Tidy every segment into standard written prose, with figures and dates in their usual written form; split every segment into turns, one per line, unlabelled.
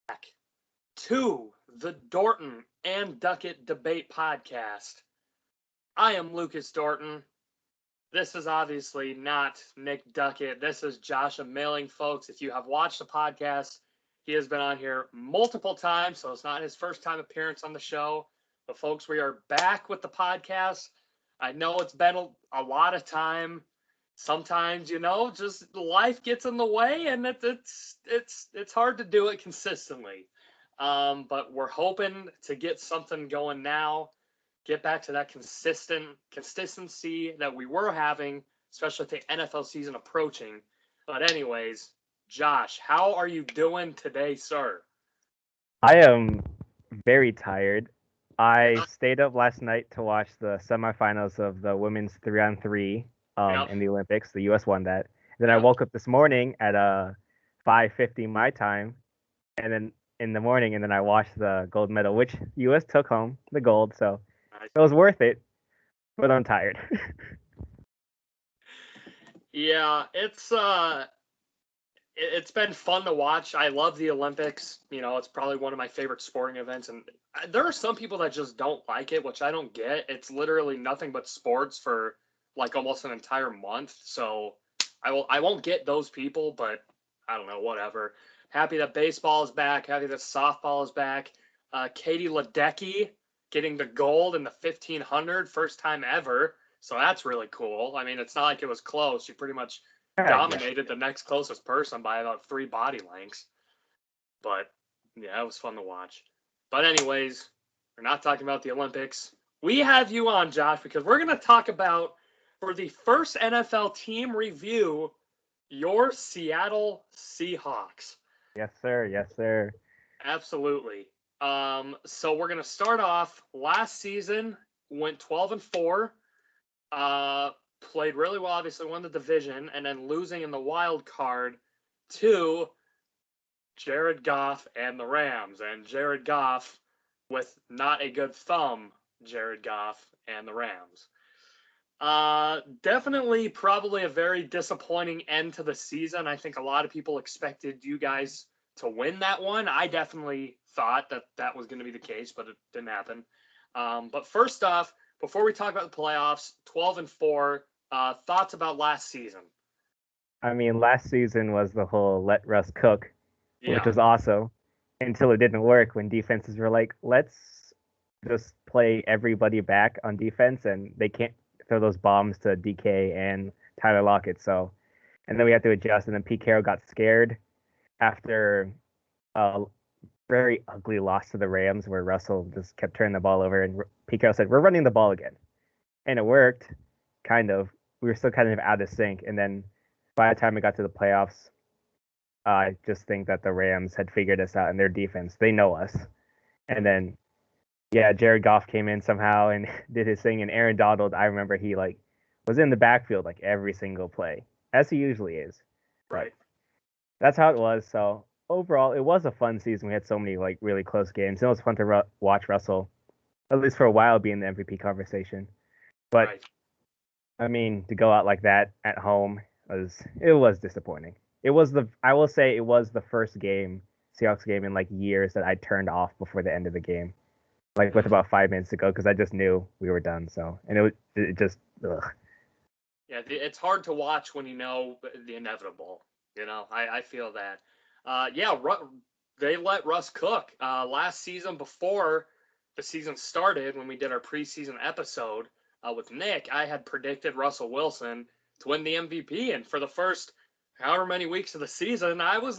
back to the Dorton and Duckett Debate Podcast. I am Lucas Dorton. This is obviously not Nick Duckett. This is Josh Amiling, folks. If you have watched the podcast, he has been on here multiple times, so it's not his first time appearance on the show. But, folks, we are back with the podcast. I know it's been a lot of time. Sometimes, just life gets in the way, and it's hard to do it consistently. But we're hoping to get something going now, get back to that consistency that we were having, especially with the NFL season approaching. But anyways, Josh, how are you doing today, sir?
I am very tired. I stayed up last night to watch the semifinals of the women's 3-on-3
Yep.
in the Olympics. The U.S. won that. Then I
Yep.
woke up this morning at 5:50 my time, and then in the morning, and then I watched the gold medal, which U.S. took home the gold. So it was worth it, but I'm tired.
Yeah, it's been fun to watch. I love the Olympics. It's probably one of my favorite sporting events. And there are some people that just don't like it, which I don't get. It's literally nothing but sports for like almost an entire month. So I won't get those people, but I don't know, whatever. Happy that baseball is back. Happy that softball is back. Katie Ledecky getting the gold in the 1500, first time ever. So that's really cool. I mean, it's not like it was close. She pretty much
Yeah.
dominated the next closest person by about 3 body lengths. But yeah, it was fun to watch. But anyways, we're not talking about the Olympics. We have you on, Josh, because we're going to talk about, for the first NFL team review, your Seattle Seahawks.
Yes, sir. Yes, sir.
Absolutely. So we're going to start off. Last season went 12-4. Played really well, obviously won the division, and then losing in the wild card to Jared Goff and the Rams. And Jared Goff with not a good thumb, Jared Goff and the Rams. Definitely probably a very disappointing end to the season. I think a lot of people expected you guys to win that one. I definitely thought that was going to be the case, but it didn't happen. But first off, before we talk about the playoffs, 12-4, thoughts about last season?
I mean, last season was the whole let Russ cook, which
Yeah,
was awesome, until it didn't work when defenses were like, let's just play everybody back on defense, and they can't throw those bombs to DK and Tyler Lockett. So, and then we had to adjust, and then Pete Carroll got scared after a very ugly loss to the Rams, where Russell just kept turning the ball over, and Pete Carroll said, "We're running the ball again," and it worked, kind of. We were still kind of out of sync, and then by the time we got to the playoffs, I just think that the Rams had figured us out in their defense. They know us. And then, yeah, Jared Goff came in somehow and did his thing. And Aaron Donald, I remember he was in the backfield like every single play, as he usually is.
right.
But that's how it was. So overall, it was a fun season. We had so many really close games. It was fun to watch Russell, at least for a while, be in the MVP conversation. But
Right.
I mean, to go out like that at home was disappointing. I will say it was the first Seahawks game in years that I turned off before the end of the game, with about 5 minutes to go, because I just knew we were done. So, and it just ugh.
Yeah, it's hard to watch when you know the inevitable. I feel that. Yeah, they let Russ cook. Last season, before the season started, when we did our preseason episode with Nick, I had predicted Russell Wilson to win the MVP. And for the first however many weeks of the season, I was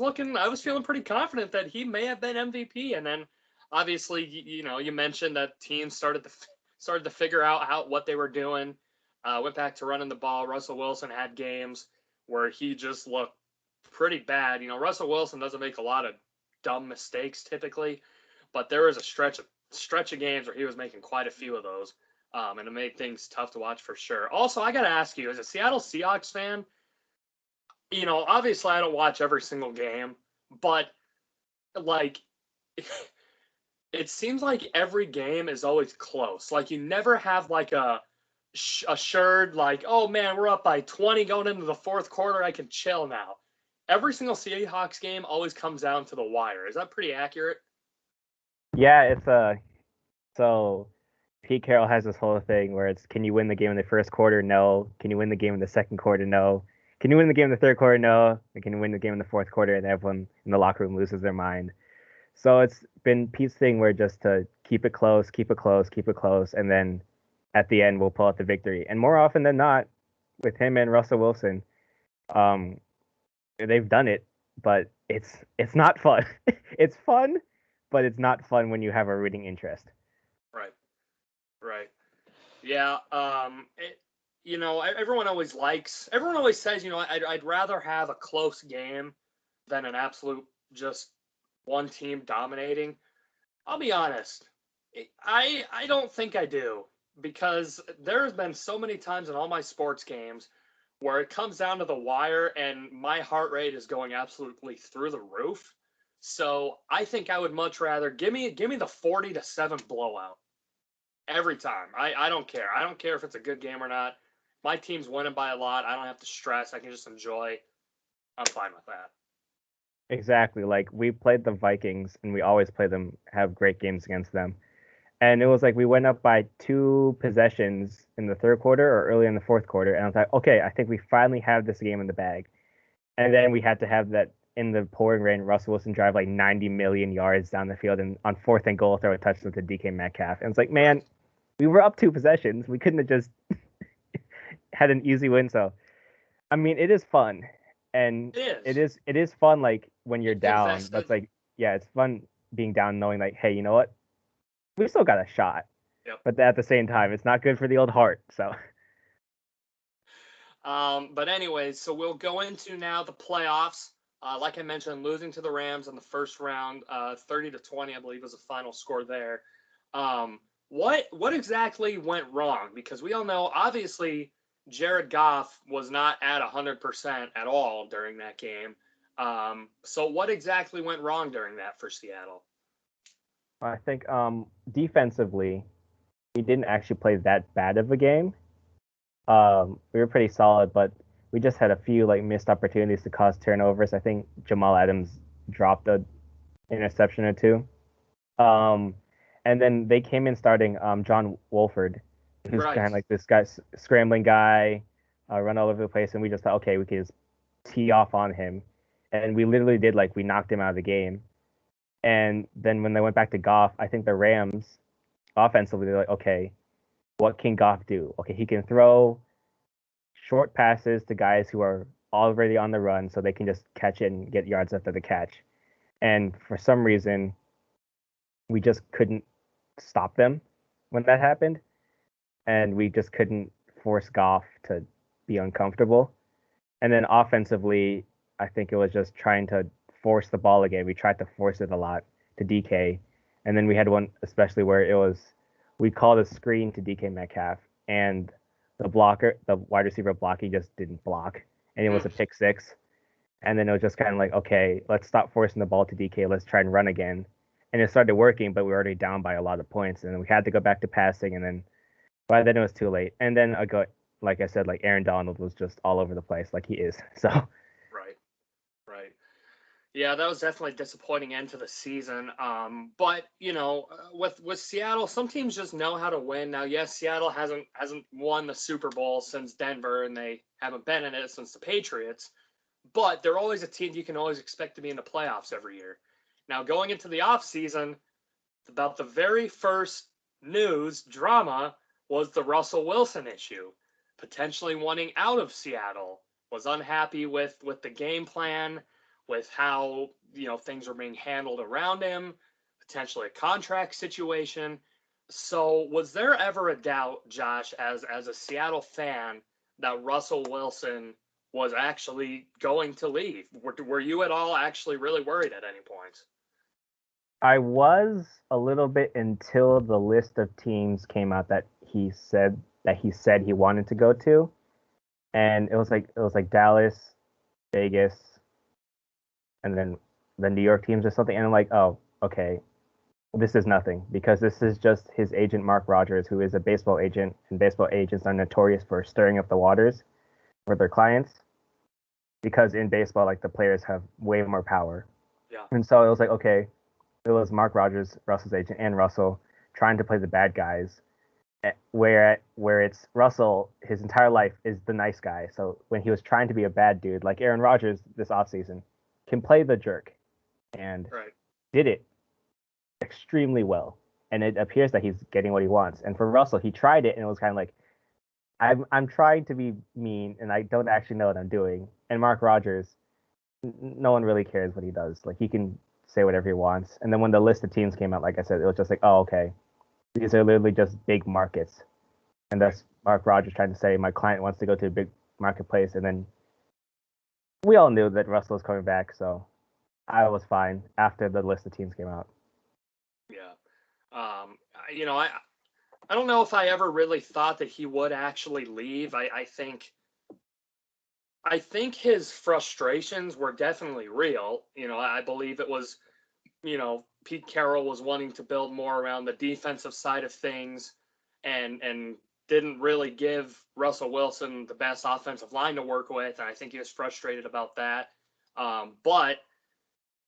feeling pretty confident that he may have been MVP. And then obviously, you mentioned that teams started to figure out what they were doing. Went back to running the ball. Russell Wilson had games where he just looked pretty bad. Russell Wilson doesn't make a lot of dumb mistakes typically, but there was a stretch of games where he was making quite a few of those, and it made things tough to watch for sure. Also, I got to ask you, as a Seattle Seahawks fan, obviously I don't watch every single game, but like it seems like every game is always close. Like you never have assured, oh man, we're up by 20 going into the fourth quarter, I can chill now. every single Seahawks game always comes down to the wire. Is that pretty accurate?
Yeah, so Pete Carroll has this whole thing where it's, can you win the game in the first quarter? No. Can you win the game in the second quarter? No. Can you win the game in the third quarter? No. And can you win the game in the fourth quarter? And everyone in the locker room loses their mind. So it's been Pete's thing where just to keep it close, keep it close, keep it close, and then at the end we'll pull out the victory. And more often than not, with him and Russell Wilson, um, they've done it, but it's not fun. It's fun, but it's not fun when you have a rooting interest.
Right. Right. Yeah. Everyone always says, I'd rather have a close game than an absolute just one team dominating. I'll be honest. I don't think I do, because there's been so many times in all my sports games where it comes down to the wire and my heart rate is going absolutely through the roof. So I think I would much rather give me the 40-7 blowout every time. I don't care. I don't care if it's a good game or not. My team's winning by a lot. I don't have to stress. I can just enjoy. I'm fine with that.
Exactly. Like, we played the Vikings and we always play them, have great games against them. And it was like we went up by 2 possessions in the third quarter or early in the fourth quarter. And I was like, okay, I think we finally have this game in the bag. And then we had to have that in the pouring rain, Russell Wilson drive like 90 million yards down the field and on 4th and goal throw a touchdown to DK Metcalf. And it's like, man, we were up 2 possessions. We couldn't have just had an easy win. So, I mean, it is fun. And it is fun, like, when you're down. That's like, yeah, it's fun being down knowing like, hey, you know what? We still got a shot.
Yep.
But at the same time, it's not good for the old heart. So.
But anyways, so we'll go into now the playoffs. Like I mentioned, losing to the Rams in the first round, 30-20, I believe, was the final score there. What exactly went wrong? Because we all know, obviously, Jared Goff was not at 100% at all during that game. So what exactly went wrong during that for Seattle?
I think defensively, we didn't actually play that bad of a game. We were pretty solid, but we just had a few like missed opportunities to cause turnovers. I think Jamal Adams dropped an interception or 2. And then they came in starting John Wolford, who's kind of like this guy, scrambling guy, run all over the place, and we just thought, okay, we could just tee off on him, and we literally did. Like, we knocked him out of the game. And then when they went back to Goff, I think the Rams offensively, they're like, okay, what can Goff do? Okay, he can throw short passes to guys who are already on the run, so they can just catch it and get yards after the catch. And for some reason, we just couldn't stop them when that happened. And we just couldn't force Goff to be uncomfortable. And then offensively, I think it was just trying to force the ball again. We tried to force it a lot to DK. And then we had one especially where it was, we called a screen to DK Metcalf, and the wide receiver blocking just didn't block. And it was a pick 6. And then it was just kind of like, okay, let's stop forcing the ball to DK. Let's try and run again. And it started working, but we were already down by a lot of points. And then we had to go back to passing. And then by then it was too late. And then like I said, like, Aaron Donald was just all over the place, like he is. So.
Right. Yeah, that was definitely a disappointing end to the season. But with Seattle, some teams just know how to win. Now, yes, Seattle hasn't won the Super Bowl since Denver, and they haven't been in it since the Patriots. But they're always a team you can always expect to be in the playoffs every year. Now, going into the offseason, about the very first news drama was the Russell Wilson issue, potentially wanting out of Seattle, was unhappy with the game plan, with how things were being handled around him, potentially a contract situation. So was there ever a doubt, Josh, as a Seattle fan, that Russell Wilson was actually going to leave? Were you at all actually really worried at any point?
I was a little bit until the list of teams came out that he said he wanted to go to, and it was like Dallas, Vegas, and then the New York teams or something. And I'm like, oh, okay, this is nothing, because this is just his agent Mark Rogers, who is a baseball agent, and baseball agents are notorious for stirring up the waters for their clients. because in baseball, like the players have way more power.
Yeah.
And so it was like, okay, it was Mark Rogers, Russell's agent, and Russell trying to play the bad guys, where it's Russell, his entire life is the nice guy. So when he was trying to be a bad dude, like Aaron Rodgers this offseason, can play the jerk and
Right.
did it extremely well. And it appears that he's getting what he wants. And for Russell, he tried it and it was kind of like, I'm trying to be mean and I don't actually know what I'm doing. And Mark Rogers, no one really cares what he does. Like he can say whatever he wants. And then when the list of teams came out, like I said, it was just like, oh, okay, these are literally just big markets. And that's Mark Rogers trying to say, my client wants to go to a big marketplace. And then we all knew that Russell was coming back. So I was fine after the list of teams came out.
Yeah. I don't know if I ever really thought that he would actually leave. I think his frustrations were definitely real. I believe it was, Pete Carroll was wanting to build more around the defensive side of things and didn't really give Russell Wilson the best offensive line to work with. And I think he was frustrated about that. But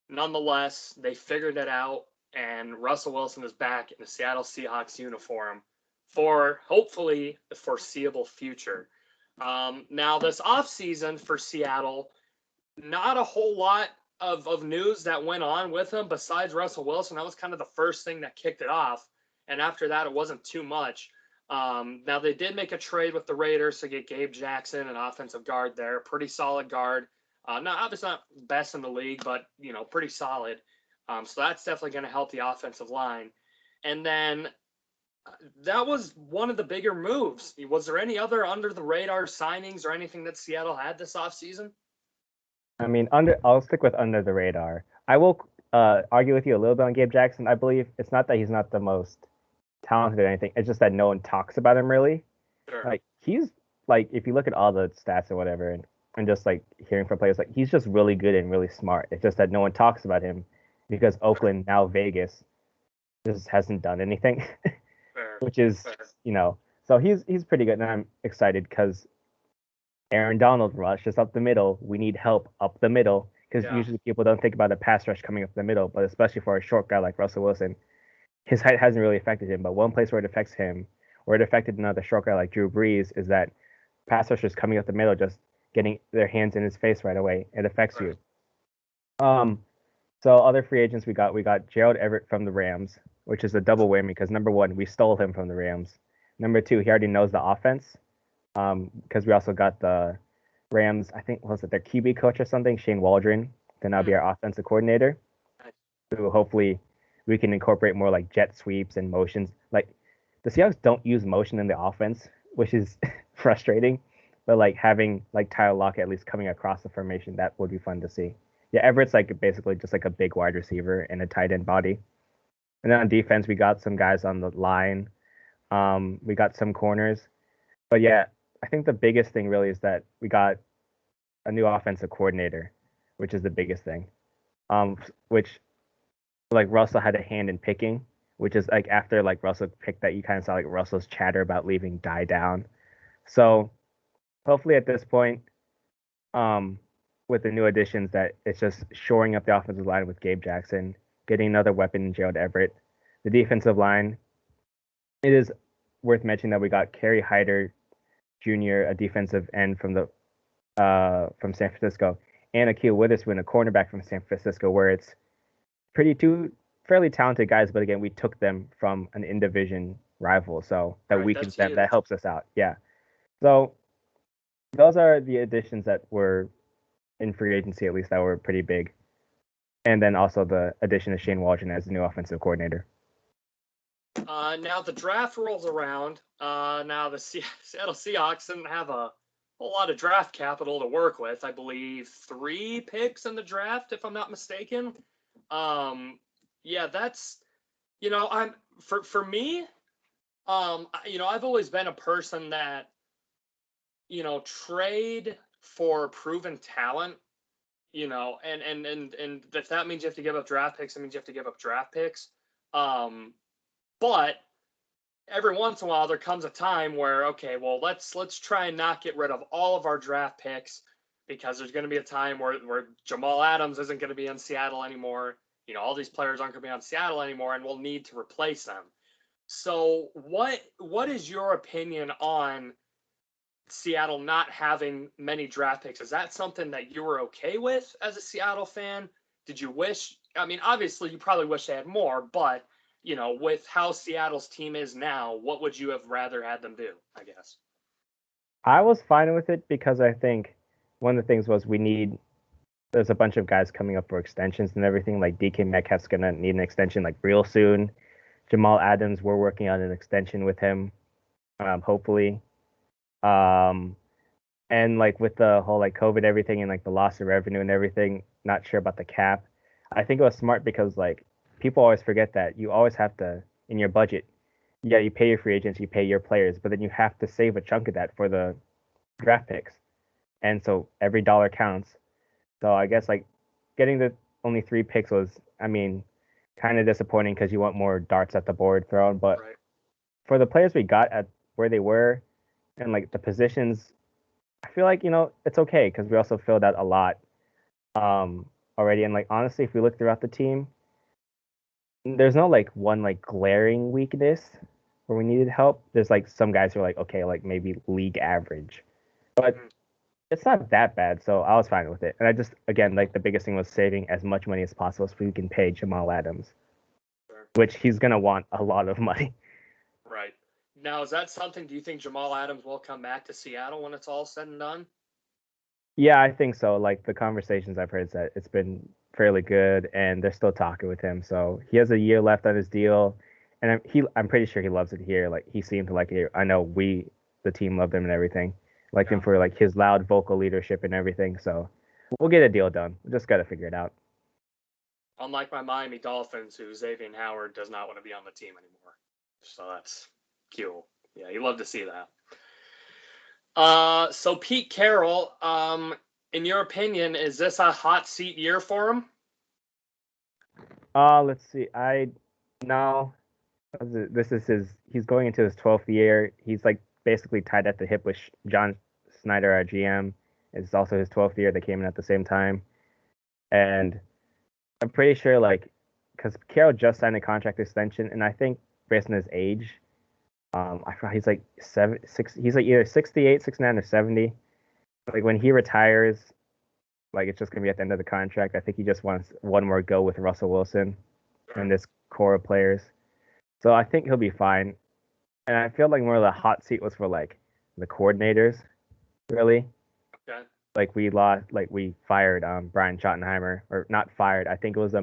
nonetheless, they figured it out, and Russell Wilson is back in the Seattle Seahawks uniform for hopefully the foreseeable future. Now, this offseason for Seattle, not a whole lot of news that went on with him besides Russell Wilson. That was kind of the first thing that kicked it off. And after that, it wasn't too much. Now, they did make a trade with the Raiders to get Gabe Jackson, an offensive guard there. Pretty solid guard. Obviously not best in the league, but, pretty solid. So that's definitely going to help the offensive line. And then that was one of the bigger moves. Was there any other under-the-radar signings or anything that Seattle had this offseason?
I mean, I'll stick with under the radar. I will argue with you a little bit on Gabe Jackson. I believe it's not that he's not the most talented or anything. It's just that no one talks about him really.
Sure.
Like he's like if you look at all the stats or whatever, and just like hearing from players, like he's just really good and really smart. It's just that no one talks about him because Oakland, now Vegas, just hasn't done anything,
Fair.
which is
Fair.
So he's pretty good, and I'm excited because Aaron Donald rushes up the middle. We need help up the middle because usually people don't think about a pass rush coming up the middle, but especially for a short guy like Russell Wilson, his height hasn't really affected him. But one place where it affects him, or it affected another short guy like Drew Brees, is that pass rushers coming up the middle just getting their hands in his face right away. It affects you. So other free agents we got Gerald Everett from the Rams, which is a double whammy because number one, we stole him from the Rams. Number two, he already knows the offense. Because we also got the Rams, I think, was it their QB coach or something, Shane Waldron, to now be our offensive coordinator. So hopefully we can incorporate more like jet sweeps and motions. Like the Seahawks don't use motion in the offense, which is frustrating. But like having like Tyler Lockett at least coming across the formation, that would be fun to see. Yeah, Everett's like basically just like a big wide receiver and a tight end body. And then on defense, we got some guys on the line. We got some corners. But yeah, I think the biggest thing really is that we got a new offensive coordinator, which is the biggest thing. Which like Russell had a hand in picking, which is like after like Russell picked that, you kind of saw like Russell's chatter about leaving die down. So hopefully at this point, with the new additions, that it's just shoring up the offensive line with Gabe Jackson, getting another weapon in Gerald Everett. The defensive line, it is worth mentioning that we got Kerry Hyder Jr., a defensive end from San Francisco, and Akil Witherspoon, a cornerback from San Francisco, where it's two fairly talented guys, but again, we took them from an in-division rival, so that weakens them. That helps us out. Yeah. So those are the additions that were in free agency, at least, that were pretty big. And then also the addition of Shane Waldron as the new offensive coordinator.
Now the draft rolls around. Now the Seattle Seahawks didn't have a whole lot of draft capital to work with. I believe 3 picks in the draft, if I'm not mistaken. Yeah, that's, for me, I've always been a person that, trade for proven talent, and if that means you have to give up draft picks, it means you have to give up draft picks. But every once in a while, there comes a time where, okay, well, let's try and not get rid of all of our draft picks. because there's going to be a time where Jamal Adams isn't going to be in Seattle anymore. All these players aren't going to be on Seattle anymore, and we'll need to replace them. So what is your opinion on Seattle not having many draft picks? Is that something that you were okay with as a Seattle fan? Did you wish? I mean, obviously, you probably wish they had more, but with how Seattle's team is now, what would you have rather had them do? I guess.
I was fine with it because I think one of the things was there's a bunch of guys coming up for extensions and everything. Like DK Metcalf's gonna need an extension like real soon. Jamal Adams, we're working on an extension with him, hopefully. And like with the whole like COVID everything and like the loss of revenue and everything, not sure about the cap. I think it was smart because like people always forget that you always have to in your budget. Yeah, you pay your free agents, you pay your players, but then you have to save a chunk of that for the draft picks. And so every dollar counts. So I guess like getting the only 3 picks was, I mean, kind of disappointing because you want more darts at the board thrown. But
Right.
for the players we got at where they were and like the positions, I feel like it's okay because we also filled out a lot already. And like honestly, if we look throughout the team, there's no like one like glaring weakness where we needed help. There's like some guys who are like okay, like maybe league average, but it's not that bad. So I was fine with it. And I just again like the biggest thing was saving as much money as possible so we can pay Jamal Adams,
Sure.
which he's gonna want a lot of money.
Right. Now, is that something? Do you think Jamal Adams will come back to Seattle when it's all said and done?
Yeah, I think so. Like the conversations I've heard that it's been fairly good, and they're still talking with him. So he has a year left on his deal, and I'm pretty sure he loves it here. Like he seemed to like it. I know the team, loved him and everything. Liked him for like his loud vocal leadership and everything. So we'll get a deal done. We just got to figure it out.
Unlike my Miami Dolphins, who Xavier Howard does not want to be on the team anymore. So that's cool. Yeah, you love to see that. So Pete Carroll, in your opinion, is this a hot seat year for him?
Let's see. No. He's going into his 12th year. He's like basically tied at the hip with John Snyder, our GM. It's also his 12th year. They came in at the same time. And I'm pretty sure like because Carroll just signed a contract extension, and I think based on his age, I forgot he's like he's like either 68, 69, or 70. Like when he retires, like it's just gonna be at the end of the contract. I think he just wants one more go with Russell Wilson and this core of players. So I think he'll be fine. And I feel like more of the hot seat was for like the coordinators, really.
Okay.
Like we fired Brian Schottenheimer, or not fired. I think it was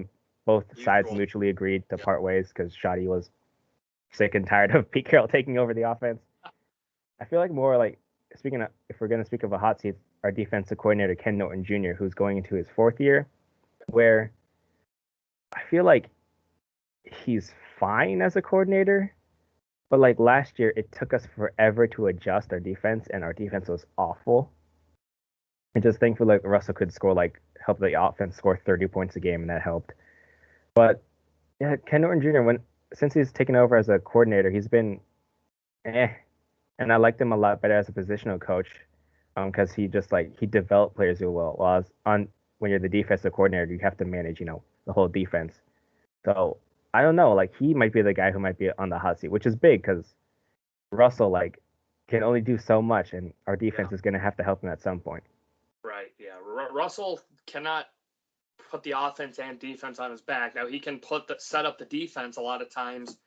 both sides mutually agreed to part ways because Schotty was sick and tired of Pete Carroll taking over the offense. I feel like more like if we're gonna speak of a hot seat, our defensive coordinator Ken Norton Jr., who's going into his 4th year, where I feel like he's fine as a coordinator, but like last year it took us forever to adjust our defense, and our defense was awful. And just thankful like Russell could help the offense score 30 points a game, and that helped. But yeah, Ken Norton Jr. Since he's taken over as a coordinator, he's been and I liked him a lot better as a positional coach, because he just he developed players real well. While when you're the defensive coordinator, you have to manage the whole defense. So I don't know, like he might be the guy who might be on the hot seat, which is big because Russell can only do so much, and our defense is gonna have to help him at some point.
Right. Yeah. Russell cannot put the offense and defense on his back. Now he can set up the defense a lot of times,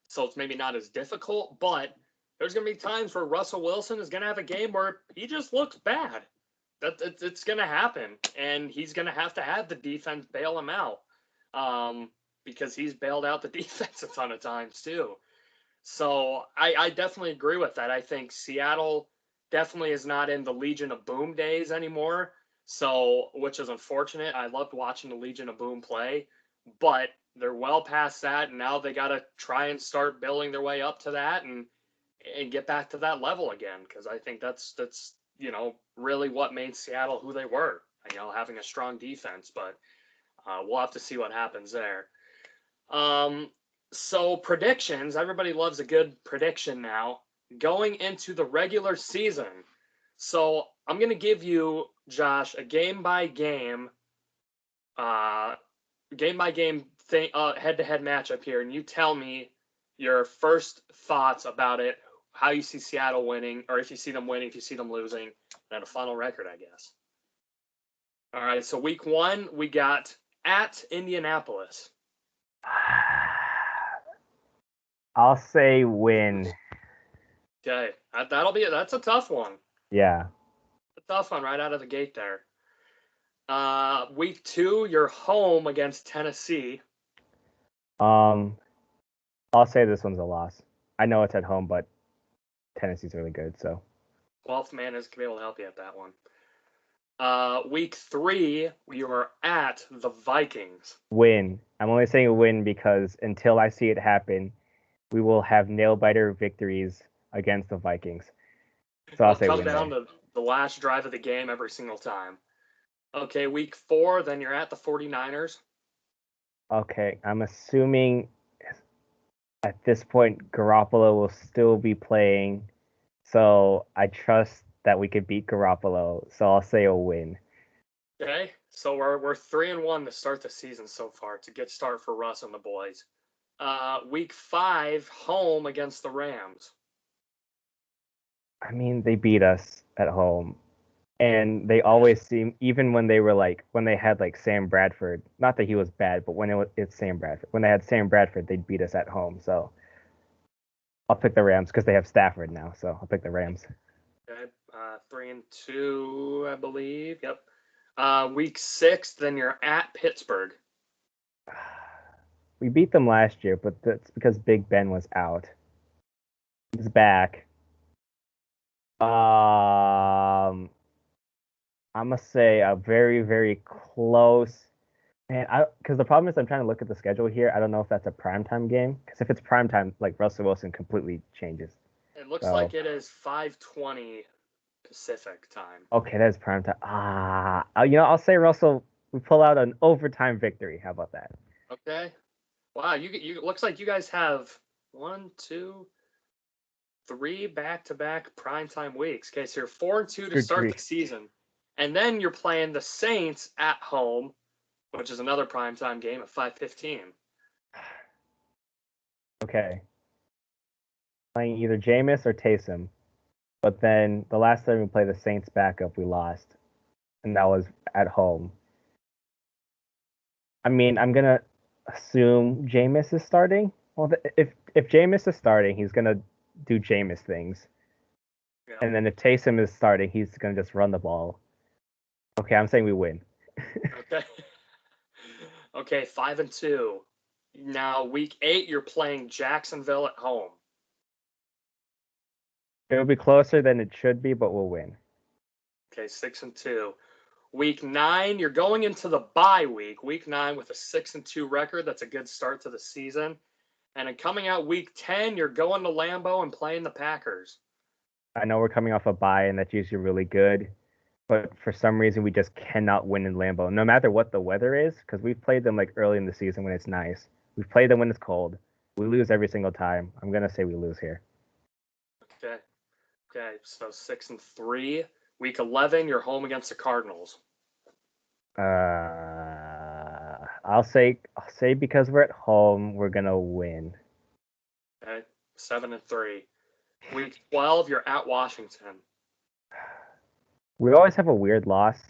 so it's maybe not as difficult. But there's gonna be times where Russell Wilson is gonna have a game where he just looks bad. It's gonna happen, and he's gonna have to have the defense bail him out, because he's bailed out the defense a ton of times too. So I definitely agree with that. I think Seattle definitely is not in the Legion of Boom days anymore. So, which is unfortunate. I loved watching the Legion of Boom play, but they're well past that, and now they got to try and start building their way up to that and get back to that level again. Because I think that's really what made Seattle who they were. Having a strong defense, but we'll have to see what happens there. So predictions. Everybody loves a good prediction now. Going into the regular season. So I'm going to give you Josh, a game by game thing, head to head matchup here, and you tell me your first thoughts about it, how you see Seattle winning, or if you see them winning, if you see them losing, and a final record, I guess. All right, so week 1 we got at Indianapolis.
I'll say win.
Okay, that's a tough one.
Yeah.
A tough one right out of the gate there. Week 2, you're home against Tennessee.
I'll say this one's a loss. I know it's at home, but Tennessee's really good, so
12th man is going to be able to help you at that one. Week 3, you are at the Vikings.
win. I'm only saying a win because until I see it happen, we will have nail-biter victories against the Vikings. So I'll say
come
win
down
there.
to the last drive of the game every single time. Okay, week 4, then you're at the 49ers.
Okay, I'm assuming at this point Garoppolo will still be playing, so I trust that we could beat Garoppolo. So I'll say a win.
Okay, so we're 3-1 to start the season so far. It's a good start for Russ and the boys. Week 5, home against the Rams.
I mean, they beat us at home, and they always seem, even when they were like when they had like Sam Bradford. Not that he was bad, but when it's Sam Bradford. When they had Sam Bradford, they'd beat us at home. So I'll pick the Rams because they have Stafford now. So I'll pick the Rams.
Okay, 3-2, I believe. Yep. Week 6, then you're at Pittsburgh.
We beat them last year, but that's because Big Ben was out. He's back. I'm gonna say a very, very close. Man, because the problem is I'm trying to look at the schedule here. I don't know if that's a primetime game. Because if it's primetime, like Russell Wilson completely changes.
It looks
So
like it is 5:20 Pacific time.
okay, that's primetime. I'll say Russell. We pull out an overtime victory. How about that?
Okay. Wow, you looks like you guys have 1, 2, 3 back-to-back primetime weeks. Okay, so you're 4-2 to
Good
start the
grief.
season, and then you're playing the Saints at home, which is another primetime game at 5:15.
Okay, playing either Jameis or Taysom. But then the last time we played the Saints backup, we lost, and that was at home. I mean, I'm gonna assume Jameis is starting. Well, if Jameis is starting, he's gonna do Jameis things,
Yeah.
and then if Taysom is starting, he's gonna just run the ball. Okay, I'm saying we win.
Okay. Okay, 5-2. Now week 8, you're playing Jacksonville at home.
It'll be closer than it should be, but we'll win.
Okay, 6-2. Week 9, you're going into the bye week. Week 9 with a 6-2 record. That's a good start to the season. And then coming out week 10, you're going to Lambeau and playing the Packers.
I know we're coming off a bye, and that's usually really good, but for some reason we just cannot win in Lambeau, no matter what the weather is, because we've played them like early in the season when it's nice. We've played them when it's cold. We lose every single time. I'm gonna say we lose here.
Okay. Okay, so 6-3. Week 11, you're home against the Cardinals.
I'll say because we're at home, we're gonna win.
Okay, 7-3. Week 12, you're at Washington.
We always have a weird loss.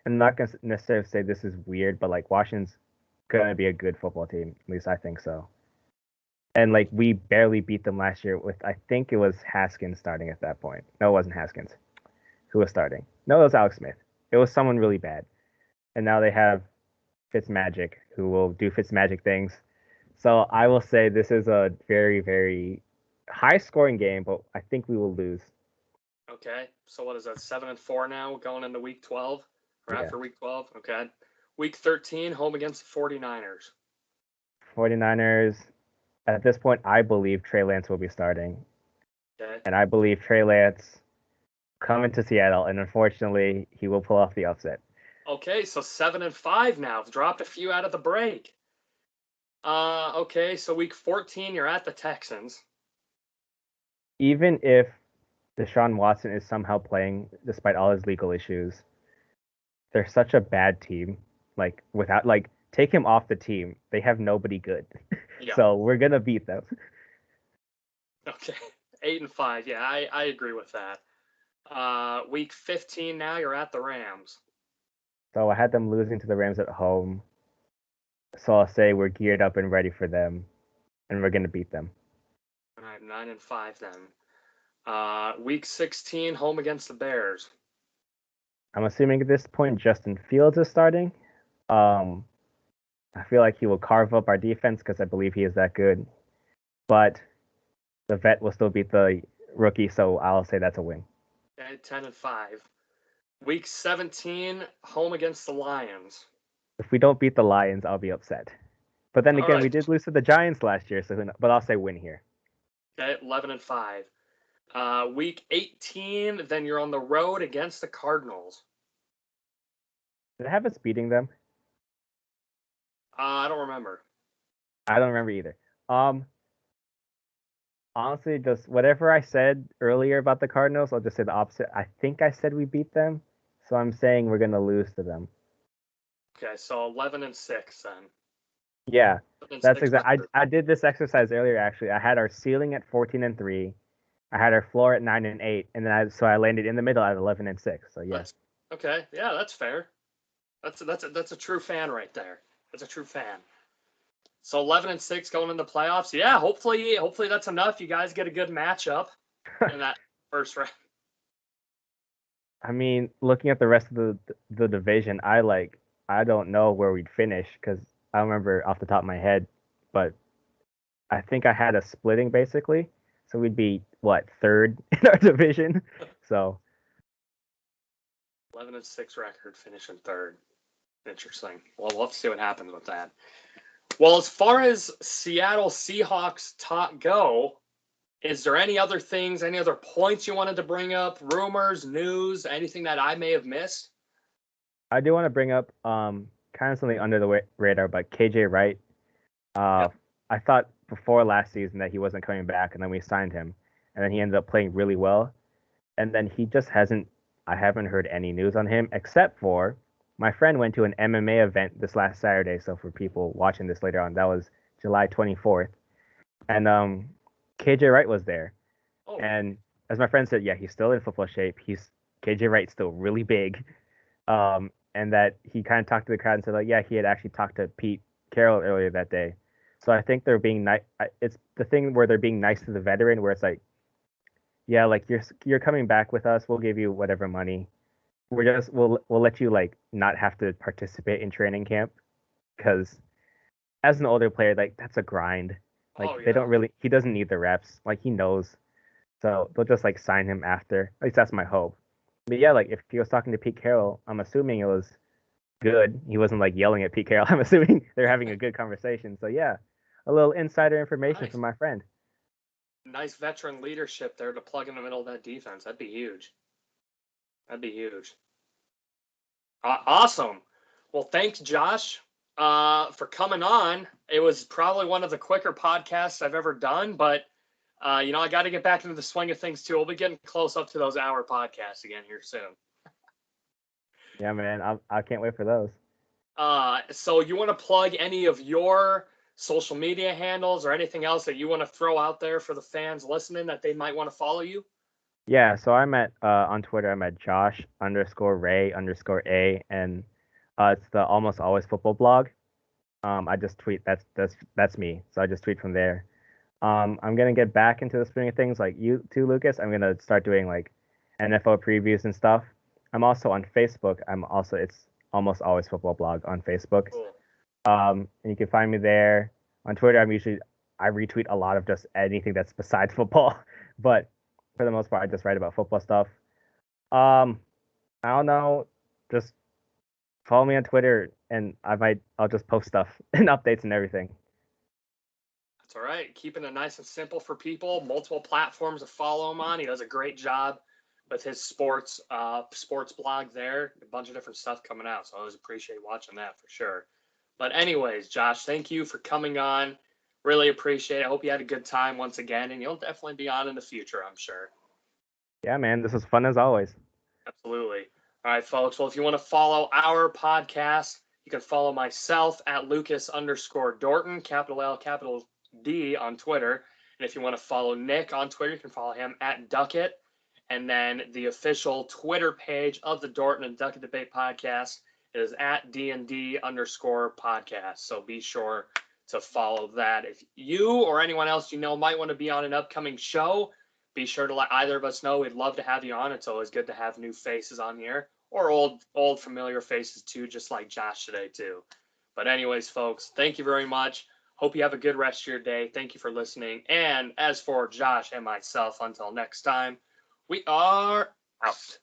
I'm not gonna necessarily say this is weird, but like Washington's gonna be a good football team. At least I think so. And like we barely beat them last year with I think it was Haskins starting at that point. No, it wasn't Haskins. Who was starting? No, it was Alex Smith. It was someone really bad. And now they have Fitzmagic who will do Fitzmagic things. So I will say this is a very, very high scoring game, but I think we will lose.
Okay, so what is that, 7-4 now going into week 12? Or
Yeah.
after week 12? Okay. Week 13, home against the 49ers.
49ers, at this point, I believe Trey Lance will be starting.
Okay.
And I believe Trey Lance coming to Seattle, and unfortunately, he will pull off the upset.
Okay, so 7-5 now. Dropped a few out of the break. Okay, so week 14, you're at the Texans.
Even if Deshaun Watson is somehow playing despite all his legal issues, they're such a bad team. Like without take him off the team, they have nobody good.
Yeah.
So we're gonna beat them.
Okay. 8-5. Yeah, I agree with that. Week 15 now, you're at the Rams.
So I had them losing to the Rams at home. So I'll say we're geared up and ready for them, and we're gonna beat them.
All right, 9-5 then. Week 16, home against the Bears.
I'm assuming at this point Justin Fields is starting. Um, I feel like he will carve up our defense because I believe he is that good. But the vet will still beat the rookie, so I'll say that's a win.
Okay, 10-5. Week 17, home against the Lions.
If we don't beat the Lions, I'll be upset. But then
All
again, we
right.
did lose to the Giants last year, but I'll say win here.
Okay, 11-5. Week 18, then you're on the road against the Cardinals.
Did I have us beating them?
I don't remember.
I don't remember either. Honestly, just whatever I said earlier about the Cardinals, I'll just say the opposite. I think I said we beat them, so I'm saying we're gonna lose to them.
Okay, so 11-6 then.
Yeah,
11
that's
6
exact.
record.
I did this exercise earlier actually. I had our ceiling at 14-3. I had our floor at 9-8, and then I landed in the middle at 11-6. So yeah.
Okay, yeah, that's fair. That's a true fan right there. That's a true fan. So 11-6 going in the playoffs. Yeah, hopefully that's enough. You guys get a good matchup in that first round.
I mean, looking at the rest of the division, I don't know where we'd finish because I don't remember off the top of my head, but I think I had a splitting basically, so we'd be what third in our division. So
11-6 record, finishing third. Interesting. Well, we'll have to see what happens with that. Well, as far as Seattle Seahawks talk go, is there any other things, any other points you wanted to bring up? Rumors, news, anything that I may have missed?
I do want to bring up kind of something under the radar, but KJ Wright.
Yep.
I thought before last season that he wasn't coming back, and then we signed him, and then he ended up playing really well, and then he just hasn't. I haven't heard any news on him except for my friend went to an MMA event this last Saturday. So for people watching this later on, that was July 24th, and KJ Wright was there,
Oh,
and as my friend said, yeah, he's still in football shape. He's KJ Wright's still really big, and that he kind of talked to the crowd and said like, yeah, he had actually talked to Pete Carroll earlier that day. So I think they're being nice. It's the thing where they're being nice to the veteran, where it's like, yeah, like you're coming back with us. We'll give you whatever money. We'll let you like not have to participate in training camp because as an older player, like that's a grind. Like
oh
they
yeah.
don't really. He doesn't need the reps. Like he knows. So they'll just like sign him after. At least that's my hope. But yeah, like if he was talking to Pete Carroll, I'm assuming it was good. He wasn't like yelling at Pete Carroll. I'm assuming they're having a good conversation. So yeah, a little insider information
Nice.
from my friend.
Nice veteran leadership there to plug in the middle of that defense. That'd be huge. That'd be huge. Awesome. Well, thanks, Josh, for coming on. It was probably one of the quicker podcasts I've ever done, but I got to get back into the swing of things too. We'll be getting close up to those hour podcasts again here soon.
Yeah, man, I can't wait for those.
So you want to plug any of your social media handles or anything else that you want to throw out there for the fans listening that they might want to follow you?
Yeah, so I'm at on Twitter. I'm at Josh_Ray_A, and it's the Almost Always Football blog. I just tweet. That's me. So I just tweet from there. I'm gonna get back into the swing of things like you too, Lucas. I'm gonna start doing like NFL previews and stuff. I'm also on Facebook. It's Almost Always Football blog on Facebook.
Cool.
And you can find me there. On Twitter, I retweet a lot of just anything that's besides football, but for the most part, I just write about football stuff. Um, I don't know, just follow me on Twitter, and I'll just post stuff and updates and everything.
That's all right. Keeping it nice and simple for people. Multiple platforms to follow him on. He does a great job with his sports blog there. A bunch of different stuff coming out. So I always appreciate watching that for sure. But anyways, Josh, thank you for coming on. Really appreciate it. I hope you had a good time once again, and you'll definitely be on in the future, I'm sure.
Yeah, man, this was fun as always.
Absolutely. All right, folks. Well, if you want to follow our podcast, you can follow myself at Lucas_Dorton, capital L, capital D on Twitter. And if you want to follow Nick on Twitter, you can follow him at Doetkott. And then the official Twitter page of the Dorton and Doetkott Debate podcast is at DND_podcast. So be sure to follow that. If you or anyone else you know might want to be on an upcoming show, be sure to let either of us know. We'd love to have you on. It's always good to have new faces on here, or old familiar faces too, just like Josh today too. But anyways, folks, thank you very much. Hope you have a good rest of your day. Thank you for listening. And as for Josh and myself, until next time, we are out.